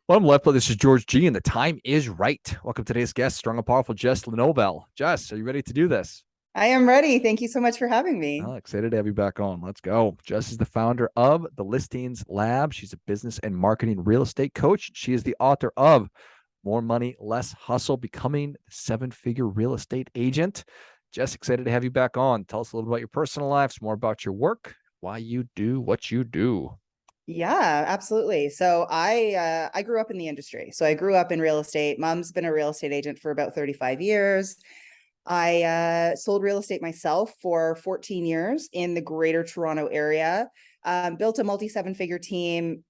Welcome, LifeBlood. This is George G, and the time is right. Welcome to today's guest, strong and powerful Jess Lenouvel. Jess, are you ready to do this? I am ready. Thank you so much for having me. Oh, excited to have you back on. Let's go. Jess is the founder of the Listings Lab. She's a business and marketing real estate coach. She is the author of More Money, Less Hustle, Becoming a Seven-Figure Real Estate Agent. Jess, excited to have you back on. Tell us a little about your personal life, some more about your work, why you do what you do. Yeah, absolutely. So I grew up in the industry. So I grew up in real estate. Mom's been a real estate agent for about 35 years. I sold real estate myself for 14 years in the Greater Toronto area. Built a multi-seven-figure team.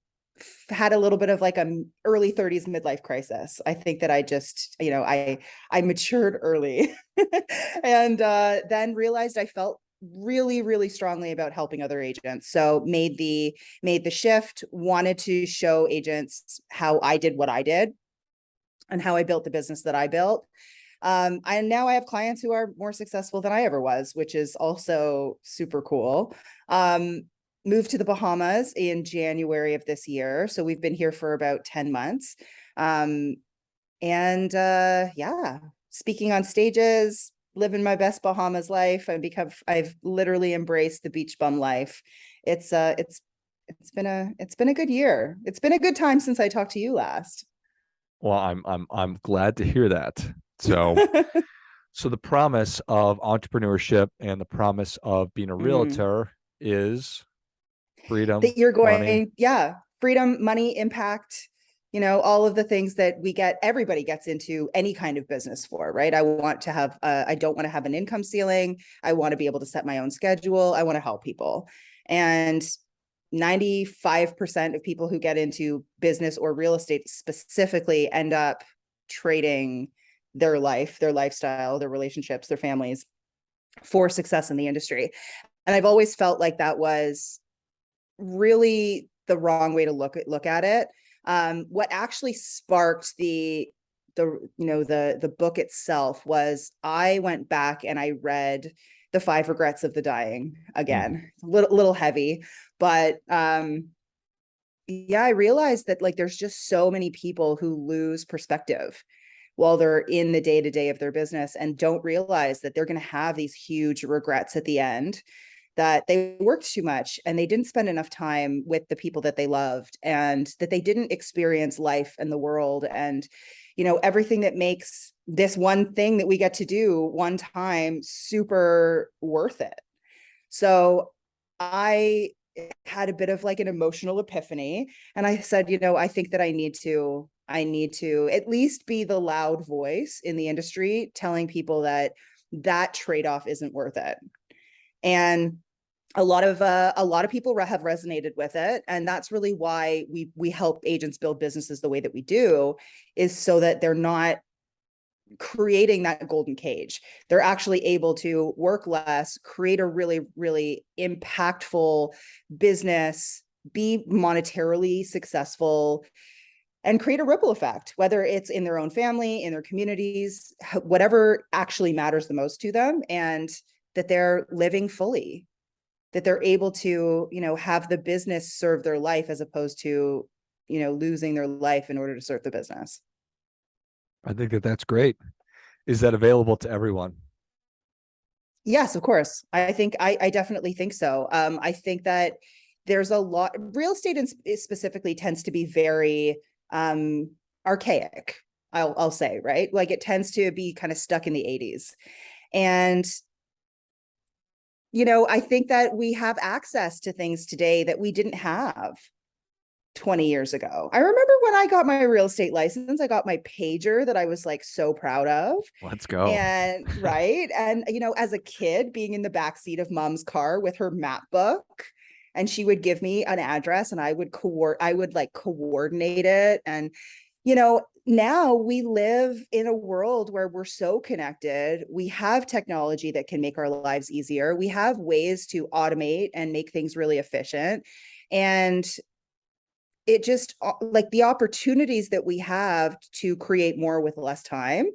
Had a little bit of like a early 30s midlife crisis. I think that I just, I matured early, and then realized I felt really, really strongly about helping other agents. So made the shift. Wanted to show agents how I did what I did and how I built the business that I built. And now I have clients who are more successful than I ever was, which is also super cool. Moved to the Bahamas in January of this year. So we've been here for about 10 months. Yeah, speaking on stages, living my best Bahamas life. I've literally embraced the beach bum life. It's been a good year. It's been a good time since I talked to you last. Well, I'm glad to hear that. So So the promise of entrepreneurship and the promise of being a Mm. realtor is freedom, That you're money. going, yeah, freedom, money, impact, all of the things that everybody gets into any kind of business for, right? I don't want to have an income ceiling. I want to be able to set my own schedule. I want to help people. And 95% of people who get into business or real estate specifically end up trading their life, their lifestyle, their relationships, their families for success in the industry. And I've always felt like that was really the wrong way to look at it. What actually sparked the book itself was I went back and I read The Five Regrets of the Dying Mm. again. It's a little heavy, but yeah, I realized that like there's just so many people who lose perspective while they're in the day to day of their business and don't realize that they're going to have these huge regrets at the end, that they worked too much and they didn't spend enough time with the people that they loved, and that they didn't experience life and the world and everything that makes this one thing that we get to do one time super worth it. So I had a bit of like an emotional epiphany, and I said, I think that I need to at least be the loud voice in the industry telling people that that trade-off isn't worth it. And a lot of people have resonated with it, and that's really why we help agents build businesses the way that we do, is so that they're not creating that golden cage. They're actually able to work less, create a really, really impactful business, be monetarily successful, and create a ripple effect, whether it's in their own family, in their communities, whatever actually matters the most to them, and that they're living fully, that they're able to, have the business serve their life as opposed to, losing their life in order to serve the business. I think that that's great. Is that available to everyone? Yes, of course. I definitely think so. I think that there's a lot, real estate specifically tends to be very archaic. I'll say, right? Like it tends to be kind of stuck in the 80s. And I think that we have access to things today that we didn't have 20 years ago. I remember when I got my real estate license, I got my pager that I was like so proud of. Let's go. And right. And, as a kid being in the backseat of mom's car with her map book, and she would give me an address and I would like coordinate it. And, now we live in a world where we're so connected. We have technology that can make our lives easier. We have ways to automate and make things really efficient. And it just like the opportunities that we have to create more with less time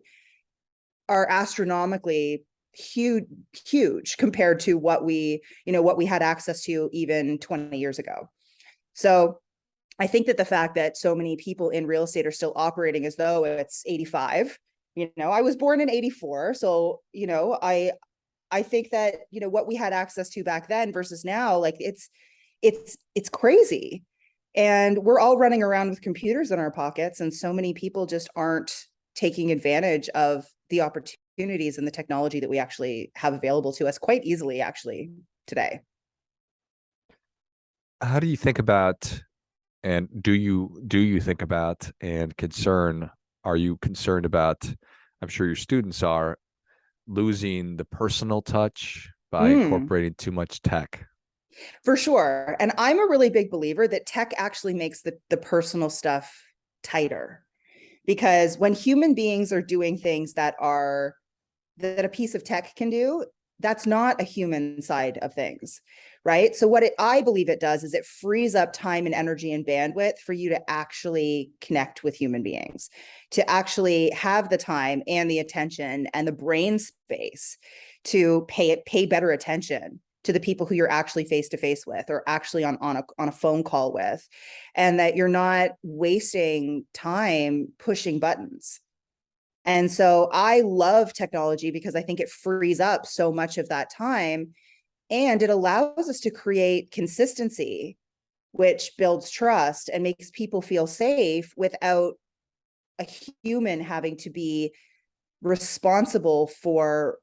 are astronomically huge compared to what we had access to even 20 years ago. So I think that the fact that so many people in real estate are still operating as though it's 85, I was born in 84. So, I think that, what we had access to back then versus now, like it's crazy. And we're all running around with computers in our pockets. And so many people just aren't taking advantage of the opportunities and the technology that we actually have available to us quite easily, actually, today. How do you think about, and do you think about and are you concerned about, I'm sure your students are, losing the personal touch by Mm. incorporating too much tech? For sure. And I'm a really big believer that tech actually makes the personal stuff tighter, because when human beings are doing things that a piece of tech can do, that's not a human side of things, right? So I believe it does is it frees up time and energy and bandwidth for you to actually connect with human beings, to actually have the time and the attention and the brain space to pay better attention to the people who you're actually face to face with, or actually on a phone call with, and that you're not wasting time pushing buttons. And so I love technology because I think it frees up so much of that time, and it allows us to create consistency, which builds trust and makes people feel safe without a human having to be responsible for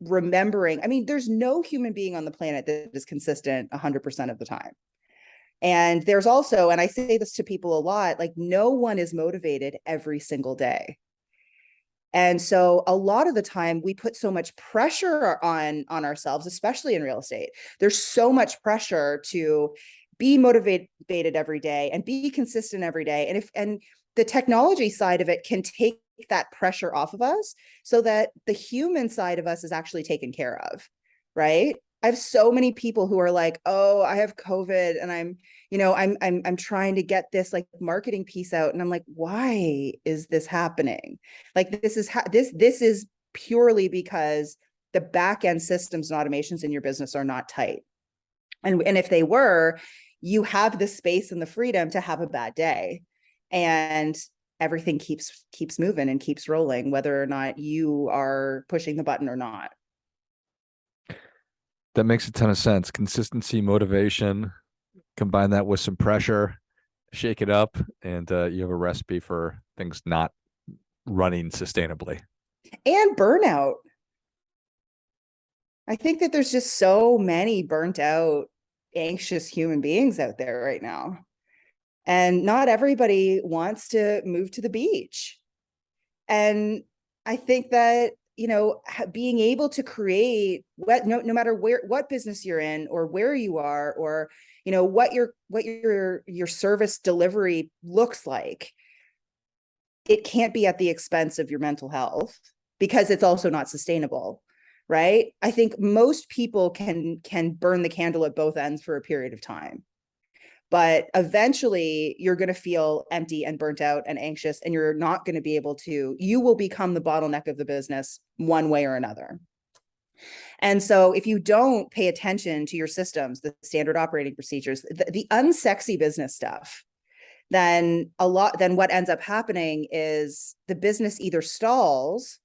remembering. I mean, there's no human being on the planet that is consistent 100% of the time. And there's also, and I say this to people a lot, like no one is motivated every single day. And so a lot of the time we put so much pressure on ourselves, especially in real estate. There's so much pressure to be motivated every day and be consistent every day. And the technology side of it can take that pressure off of us so that the human side of us is actually taken care of, right? I have so many people who are like, "Oh, I have COVID and I'm trying to get this like marketing piece out." And I'm like, "Why is this happening?" Like this is purely because the back end systems and automations in your business are not tight. And if they were, you have the space and the freedom to have a bad day. And everything keeps moving and keeps rolling, whether or not you are pushing the button or not. That makes a ton of sense. Consistency, motivation, combine that with some pressure, shake it up, and you have a recipe for things not running sustainably. And burnout. I think that there's just so many burnt out, anxious human beings out there right now. And not everybody wants to move to the beach. And I think that, being able to create no matter what business you're in or where you are, or, what your service delivery looks like, it can't be at the expense of your mental health, because it's also not sustainable. Right. I think most people can burn the candle at both ends for a period of time, but eventually you're going to feel empty and burnt out and anxious, and you're not going to be able to, you will become the bottleneck of the business one way or another. And so if you don't pay attention to your systems, the standard operating procedures, the unsexy business stuff, then what ends up happening is the business either stalls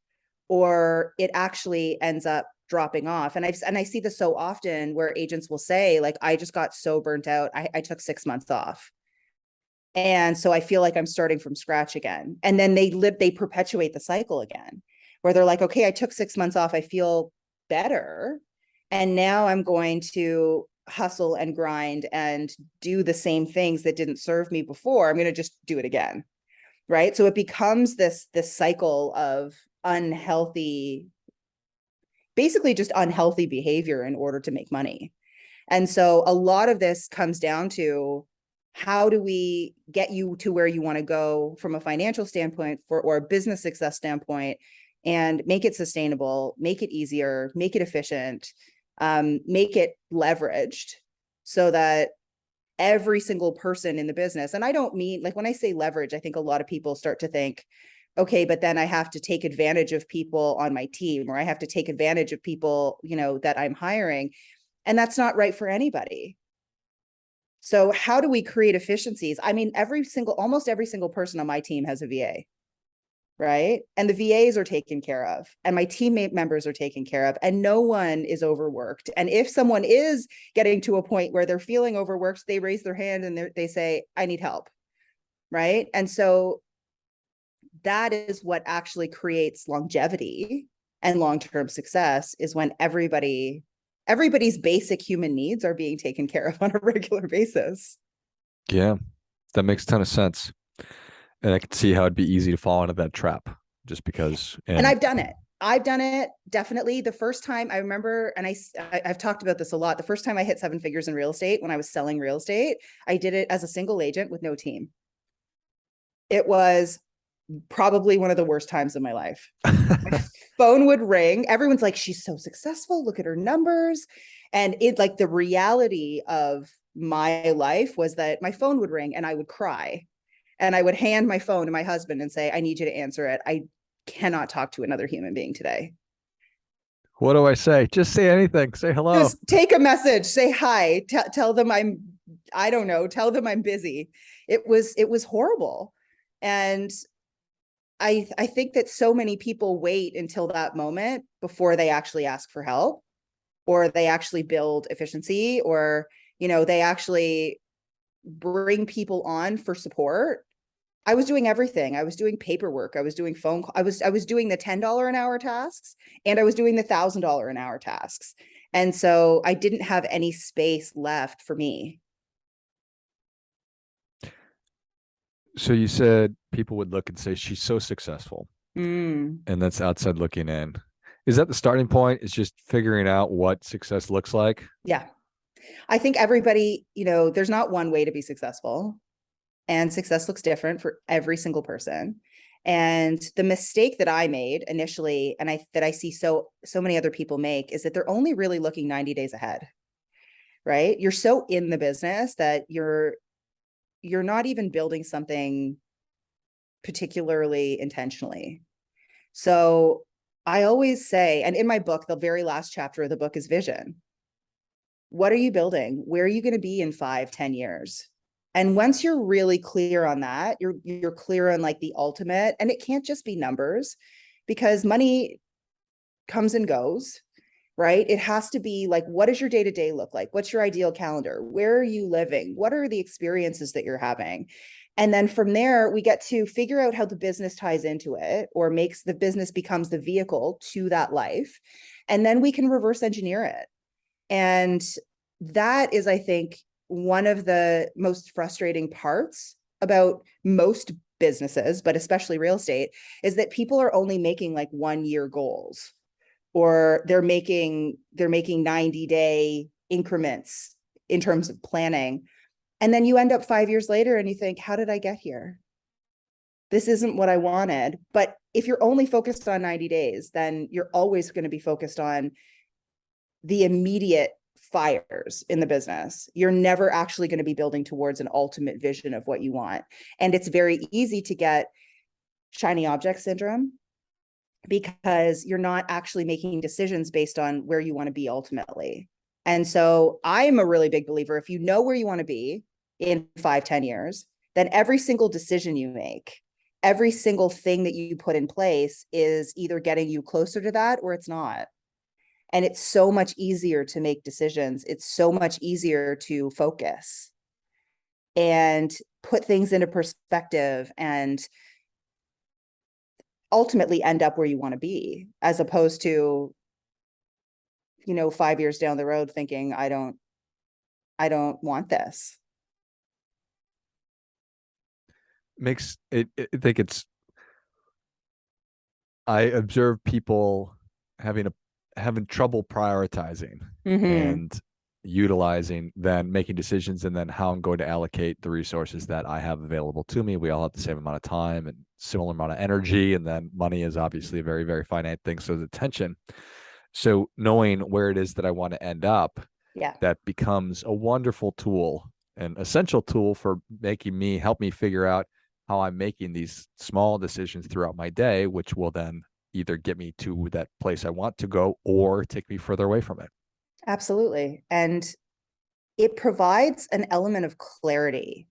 or it actually ends up dropping off. And I see this so often where agents will say, like, I just got so burnt out. I took 6 months off. And so I feel like I'm starting from scratch again. And then they perpetuate the cycle again, where they're like, okay, I took 6 months off. I feel better. And now I'm going to hustle and grind and do the same things that didn't serve me before. I'm going to just do it again. Right. So it becomes this cycle of unhealthy, basically just unhealthy behavior in order to make money. And so a lot of this comes down to, how do we get you to where you want to go from a financial standpoint or a business success standpoint, and make it sustainable, make it easier, make it efficient, make it leveraged, so that every single person in the business, and I don't mean, like, when I say leverage, I think a lot of people start to think, okay, but then I have to take advantage of people on my team, or I have to take advantage of people, that I'm hiring. And that's not right for anybody. So how do we create efficiencies? I mean, almost every single person on my team has a VA, right? And the VAs are taken care of, and my teammate members are taken care of, and no one is overworked. And if someone is getting to a point where they're feeling overworked, they raise their hand and they say, I need help, right? And so that is what actually creates longevity and long-term success, is when everybody's basic human needs are being taken care of on a regular basis. Yeah, that makes a ton of sense. And I can see how it'd be easy to fall into that trap just because. And And I've done it definitely. The first time I remember, and I've talked about this a lot, the first time I hit 7 figures in real estate, when I was selling real estate, I did it as a single agent with no team. It was probably one of the worst times of my life. My phone would ring. Everyone's like, she's so successful. Look at her numbers. And it, like, the reality of my life was that my phone would ring and I would cry. And I would hand my phone to my husband and say, I need you to answer it. I cannot talk to another human being today. what do I say? Just say anything. Say hello. Just take a message, say hi, tell them I don't know, tell them I'm busy. It was horrible. And I think that so many people wait until that moment before they actually ask for help, or they actually build efficiency, or, they actually bring people on for support. I was doing everything. I was doing paperwork. I was doing phone call. I was doing the $10 an hour tasks, and I was doing the $1,000 an hour tasks. And so I didn't have any space left for me. So you said people would look and say, she's so successful. Mm, And that's outside looking in. Is that the starting point? Is just figuring out what success looks like? yeah. I think everybody, there's not one way to be successful, and success looks different for every single person. And the mistake that I made initially, and that I see so many other people make, is that they're only really looking 90 days ahead, right? You're so in the business that you're not even building something particularly intentionally. So I always say, and in my book, the very last chapter of the book is vision. What are you building? Where are you going to be in 5-10 years? And once you're really clear on that, you're clear on, like, the ultimate, and it can't just be numbers, because money comes and goes, right? It has to be like, what does your day-to-day look like? What's your ideal calendar? Where are you living? What are the experiences that you're having? And then from there, we get to figure out how the business ties into it, or makes the business becomes the vehicle to that life. And then we can reverse engineer it. And that is, I think, one of the most frustrating parts about most businesses, but especially real estate, is that people are only making like 1 year goals, or they're making 90-day increments in terms of planning. And then you end up 5 years later and you think, how did I get here? This isn't what I wanted. But if you're only focused on 90 days, then you're always going to be focused on the immediate fires in the business. You're never actually going to be building towards an ultimate vision of what you want. And it's very easy to get shiny object syndrome, because you're not actually making decisions based on where you want to be ultimately. And so I'm a really big believer, if you know where you want to be in 5-10 years, then every single decision you make, every single thing that you put in place, is either getting you closer to that or it's not. And it's so much easier to make decisions. It's so much easier to focus and put things into perspective, and ultimately end up where you want to be, as opposed to, 5 years down the road thinking, I don't want this. Makes it, I think it's, I observe people having trouble prioritizing Mm-hmm. and utilizing, then making decisions, and then how I'm going to allocate the resources that I have available to me. We all have the same amount of time and similar amount of energy, and then money is obviously a very, very finite thing. So the attention. So knowing where it is that I want to end up, Yeah, that becomes a wonderful tool, an essential tool for help me figure out how I'm making these small decisions throughout my day, which will then either get me to that place I want to go or take me further away from it. absolutely. And it provides an element of clarity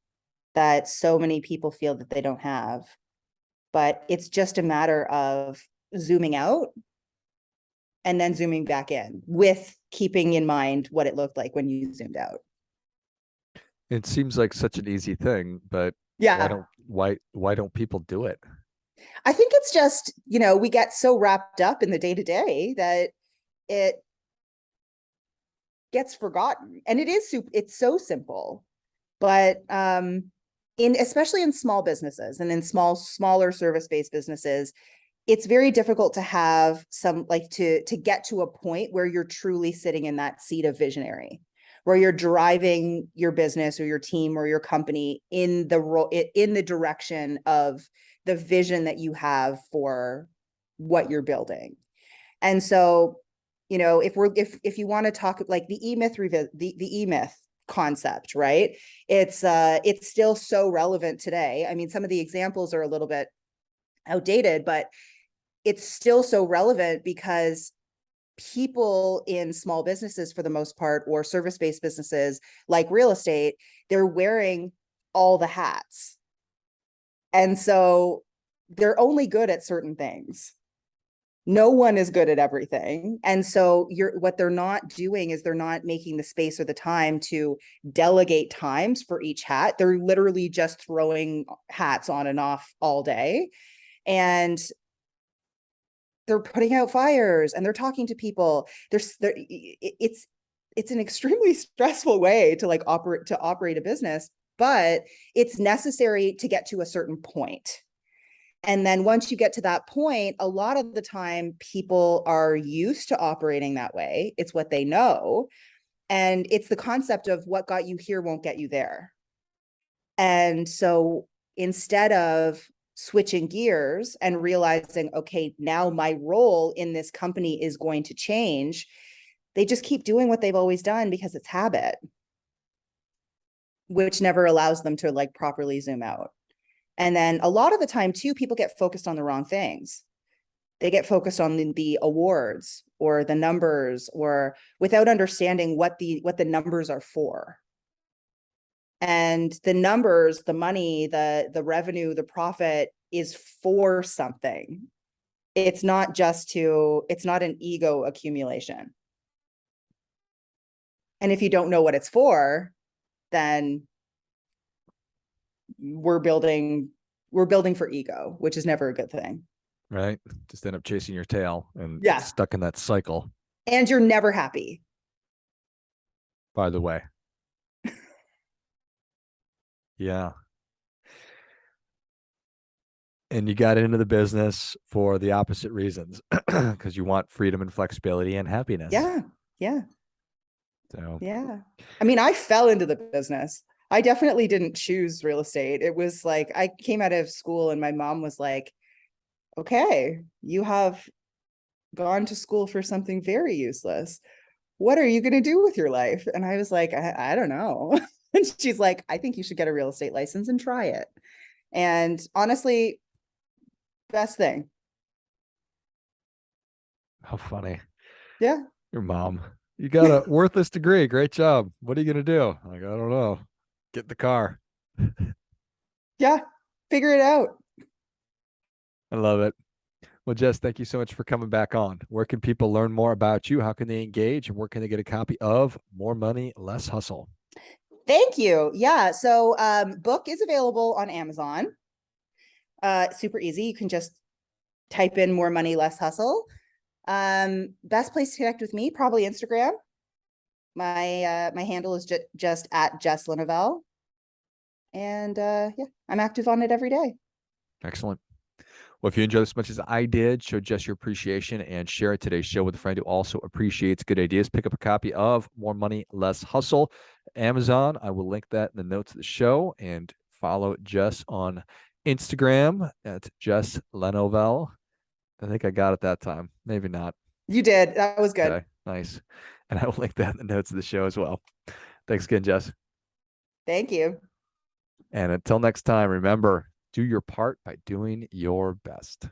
that so many people feel that they don't have. But it's just a matter of zooming out and then zooming back in with keeping in mind what it looked like when you zoomed out. It seems like such an easy thing, but Yeah. why don't people do it? I think it's just, we get so wrapped up in the day to day that it gets forgotten. And it's so simple. But especially in small businesses and in smaller service-based businesses, it's very difficult to have to get to a point where you're truly sitting in that seat of visionary, where you're driving your business or your team or your company in the direction of the vision that you have for what you're building. And so, if you want to talk like the e-myth the e-myth concept, right? It's still so relevant today. I mean, some of the examples are a little bit outdated, but it's still so relevant because people in small businesses, for the most part, or service-based businesses like real estate, they're wearing all the hats. And so they're only good at certain things. No one is good at everything. And so what they're not doing is they're not making the space or the time to delegate times for each hat. They're literally just throwing hats on and off all day. And they're putting out fires and they're talking to people. It's an extremely stressful way to operate a business, but it's necessary to get to a certain point. And then once you get to that point, a lot of the time people are used to operating that way. It's what they know. And it's the concept of what got you here won't get you there. And so instead of switching gears and realizing, okay, now my role in this company is going to change, they just keep doing what they've always done because it's habit, which never allows them to properly zoom out. And then a lot of the time too, people get focused on the wrong things. They get focused on the awards or the numbers, or without understanding what the numbers are for. And the numbers, the money, the revenue, the profit is for something. It's not an ego accumulation. And if you don't know what it's for, then we're building for ego, which is never a good thing. Right? Just end up chasing your tail and Yeah. stuck in that cycle. And you're never happy. By the way. Yeah. And you got into the business for the opposite reasons, because you want freedom and flexibility and happiness. Yeah. Yeah. So yeah. I mean, I fell into the business. I definitely didn't choose real estate. It was like I came out of school and my mom was like, okay, you have gone to school for something very useless. What are you going to do with your life? And I was like, I don't know. And she's like, I think you should get a real estate license and try it. And honestly, best thing. how funny. Yeah. Your mom. You got a worthless degree. Great job. What are you going to do? Like, I don't know. Get in the car. Yeah. Figure it out. I love it. Well, Jess, thank you so much for coming back on. Where can people learn more about you? How can they engage? And where can they get a copy of More Money, Less Hustle? Thank you. Yeah. So book is available on Amazon. Super easy. You can just type in More Money, Less Hustle. Best place to connect with me, probably Instagram. My handle is just at Jess Lenouvel. And yeah, I'm active on it every day. Excellent. Well, if you enjoyed this as much as I did, show Jess your appreciation and share today's show with a friend who also appreciates good ideas. Pick up a copy of More Money, Less Hustle, Amazon. I will link that in the notes of the show, and follow Jess on Instagram at Jess Lenouvel. I think I got it that time. Maybe not. You did. That was good. Okay, nice. And I will link that in the notes of the show as well. Thanks again, Jess. Thank you. And until next time, remember, do your part by doing your best.